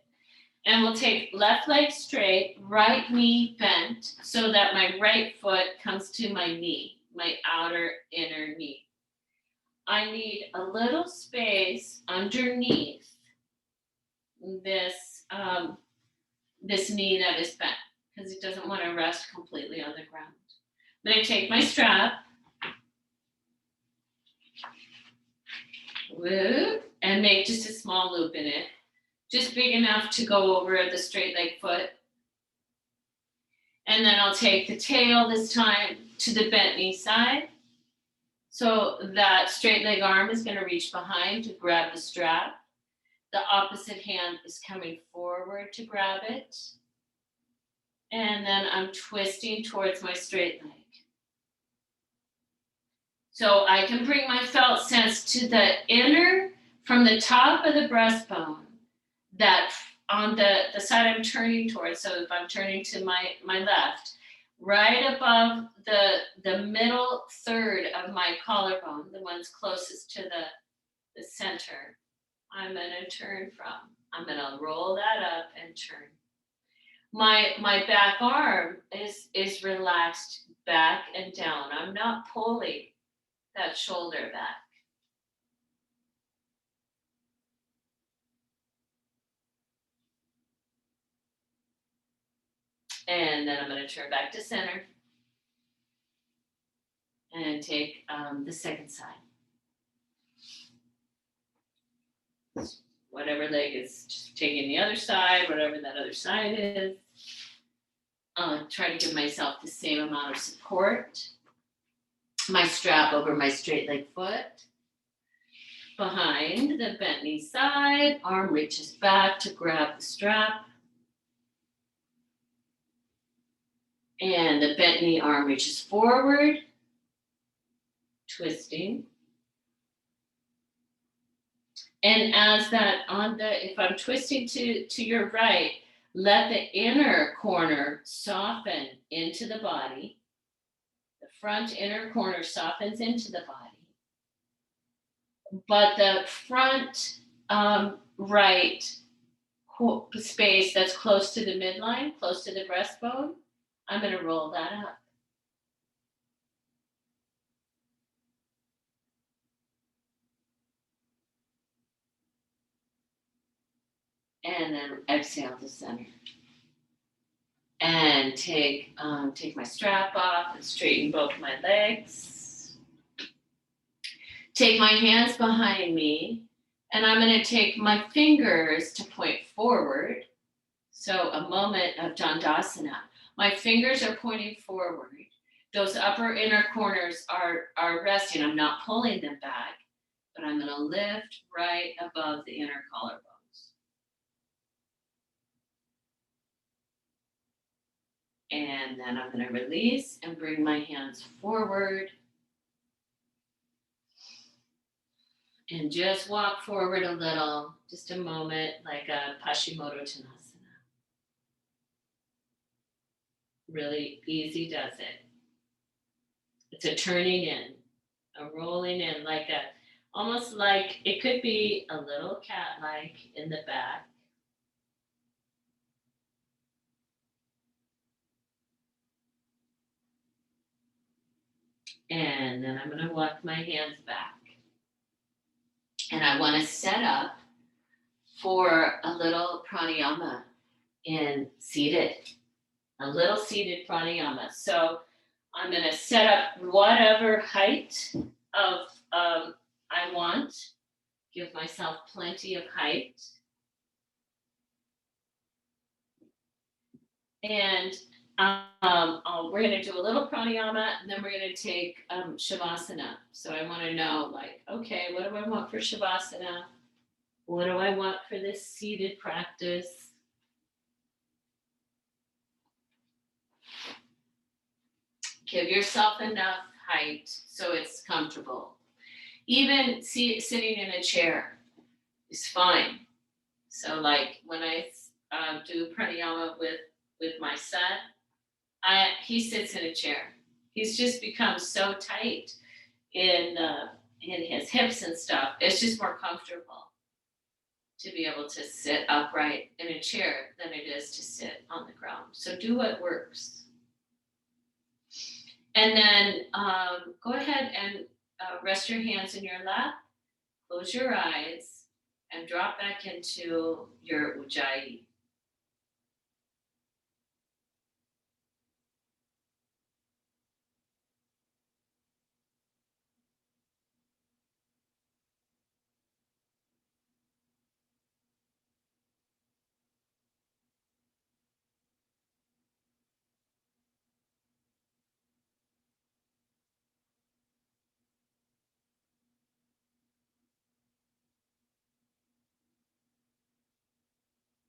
and we'll take left leg straight, right knee bent, so that my right foot comes to my knee, my outer inner knee. I need a little space underneath this, this knee that is bent, because it doesn't want to rest completely on the ground. Then I take my strap, and make just a small loop in it, just big enough to go over the straight leg foot. And then I'll take the tail this time to the bent knee side. So that straight leg arm is going to reach behind to grab the strap. The opposite hand is coming forward to grab it. And then I'm twisting towards my straight leg. So I can bring my felt sense to the inner, from the top of the breastbone, that on the side I'm turning towards. So if I'm turning to my left, right above the middle third of my collarbone, the ones closest to the center, I'm gonna turn from. I'm gonna roll that up and turn. My back arm is relaxed back and down. I'm not pulling that shoulder back. And then I'm going to turn back to center and take the second side. Whatever leg is, just taking the other side, whatever that other side is. Try to give myself the same amount of support. My strap over my straight leg foot. Behind the bent knee side, arm reaches back to grab the strap. And the bent knee arm reaches forward, twisting. And as that if I'm twisting to your right, let the inner corner soften into the body. The front inner corner softens into the body. But the front right space that's close to the midline, close to the breastbone, I'm going to roll that up. And then exhale to center. And take my strap off and straighten both my legs. Take my hands behind me, and I'm going to take my fingers to point forward. So a moment of Dandasana. My fingers are pointing forward. Those upper inner corners are resting. I'm not pulling them back, but I'm going to lift right above the inner collarbones. And then I'm going to release and bring my hands forward. And just walk forward a little, just a moment, like a Paschimottanasana. Really easy does it. It's a turning in, a rolling in, almost like it could be a little cat-like in the back. And then I'm going to walk my hands back. And I want to set up for a little pranayama in seated, a little seated pranayama. So I'm going to set up whatever height of I want. Give myself plenty of height. And we're going to do a little pranayama, and then we're going to take shavasana. So I want to know, okay, what do I want for shavasana? What do I want for this seated practice? Give yourself enough height so it's comfortable. Even sitting in a chair is fine. So when I do pranayama with my son, he sits in a chair. He's just become so tight in his hips and stuff. It's just more comfortable to be able to sit upright in a chair than it is to sit on the ground. So do what works. And then go ahead and rest your hands in your lap, close your eyes, and drop back into your ujjayi.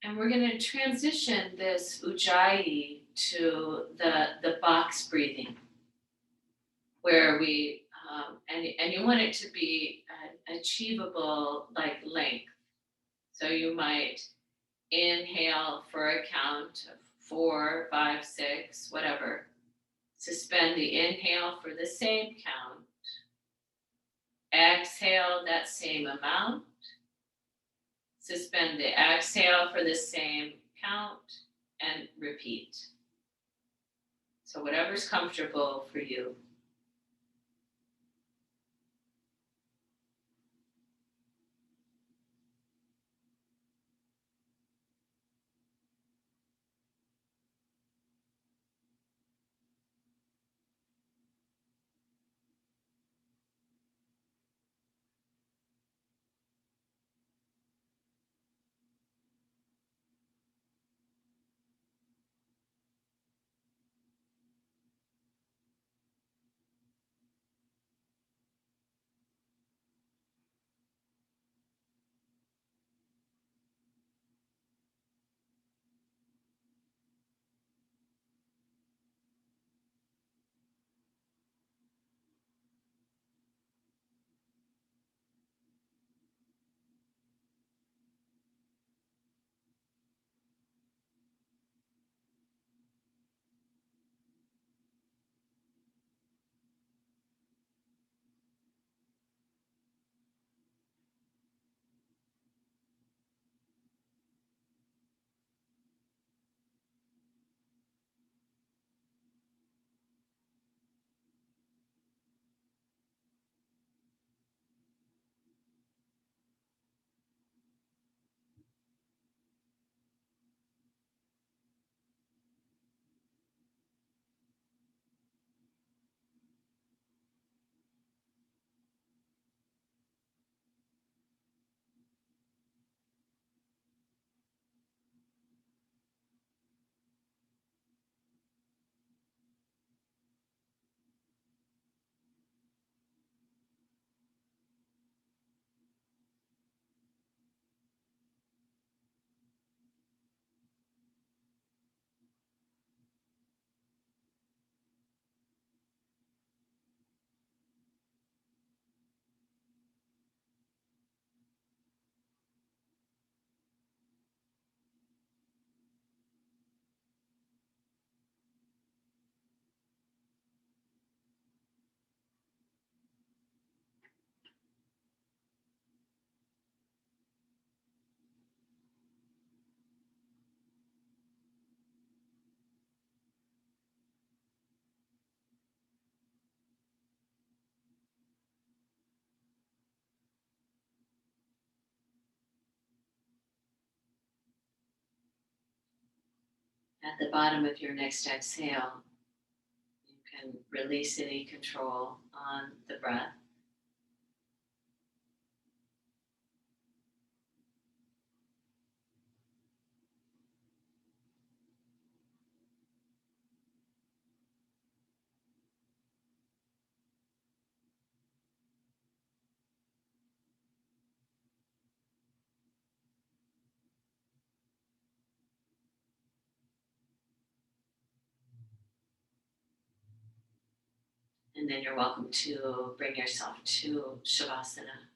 And we're going to transition this ujjayi to the box breathing, where and you want it to be an achievable like length. So you might inhale for a count of 4, 5, 6, whatever. Suspend the inhale for the same count. Exhale that same amount. Suspend the exhale for the same count and repeat. So whatever's comfortable for you. At the bottom of your next exhale, you can release any control on the breath. And then you're welcome to bring yourself to Shavasana.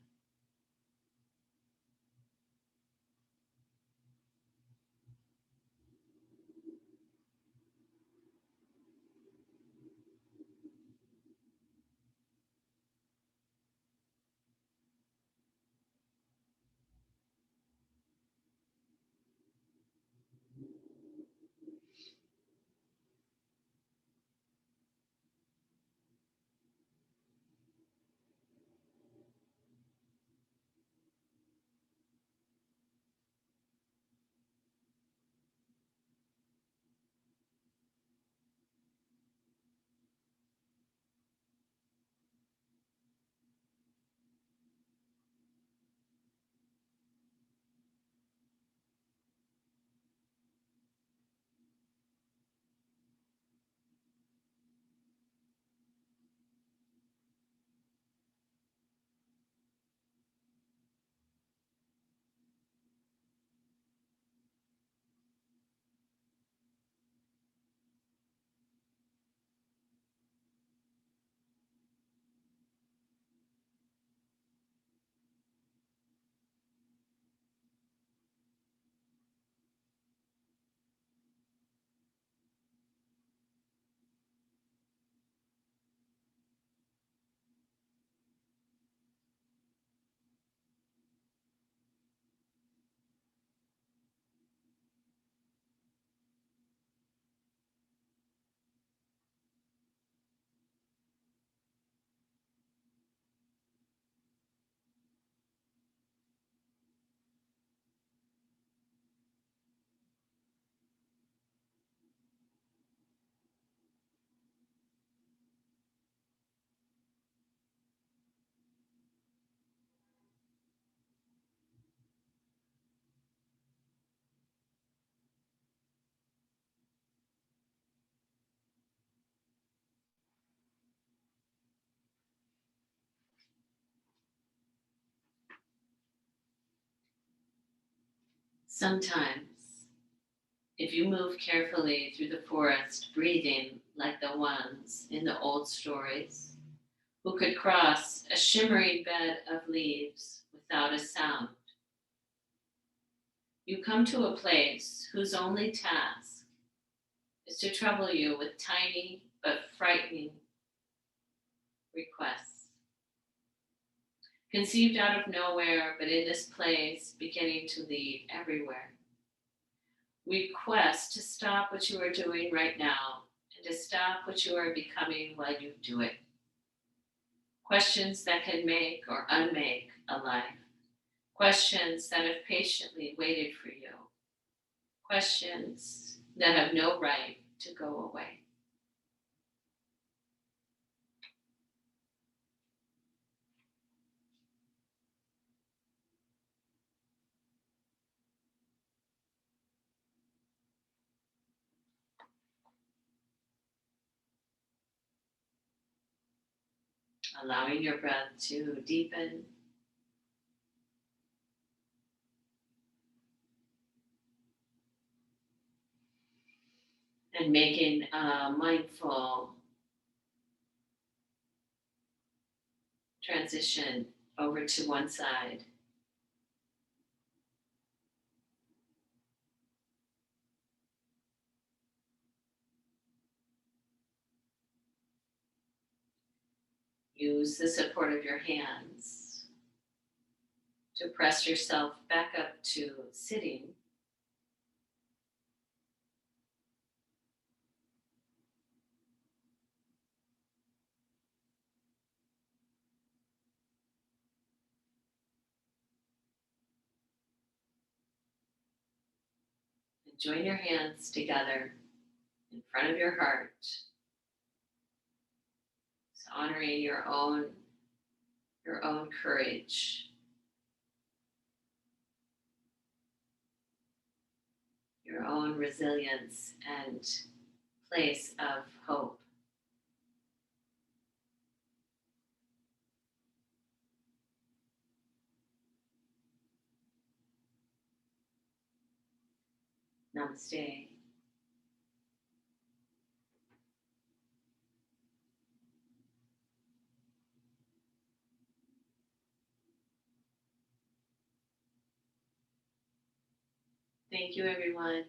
Sometimes, if you move carefully through the forest, breathing like the ones in the old stories, who could cross a shimmering bed of leaves without a sound, you come to a place whose only task is to trouble you with tiny but frightening requests. Conceived out of nowhere, but in this place, beginning to lead everywhere. Request to stop what you are doing right now and to stop what you are becoming while you do it. Questions that can make or unmake a life. Questions that have patiently waited for you. Questions that have no right to go away. Allowing your breath to deepen. And making a mindful transition over to one side. Use the support of your hands to press yourself back up to sitting. And join your hands together in front of your heart. So honoring your own courage, your own resilience and place of hope. Namaste. Thank you, everyone.